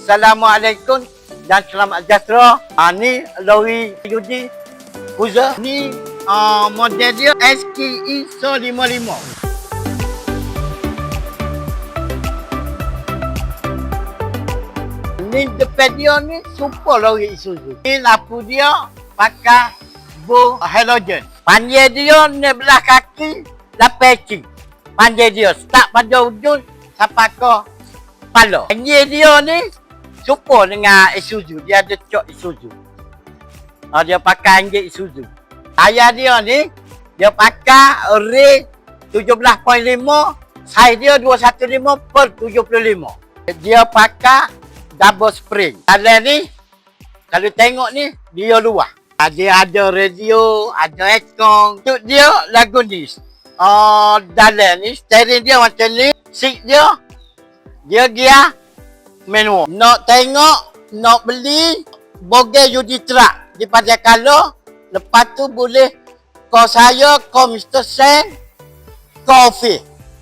Assalamualaikum dan selamat sejahtera. Ni lori Yudi Cruiser. Ni model dia SKE 155. Ni depan dia ni super lori Isuzu. Ni lampu dia pakai bo halogen. Panjang dia ni belah kaki 8 inci. Panjang dia start pada ujung sampai ke kepala. Panjang dia ni super dengan Isuzu. Dia ada cok Isuzu. Dia pakai anjing Isuzu. Tayar dia ni dia pakai ring 17.5, saiz dia 215/75. Dia pakai double spring. Dalam ni kalau tengok ni dia luas. Dia ada radio, ada aircon. Untuk dia lagu ni. Dalam ni steering dia macam ni. Seat dia gear manual. Nak tengok, nak beli bogey Yudi Truck di Padang Kala. Lepas tu boleh call saya, call Mr. Sen, call office.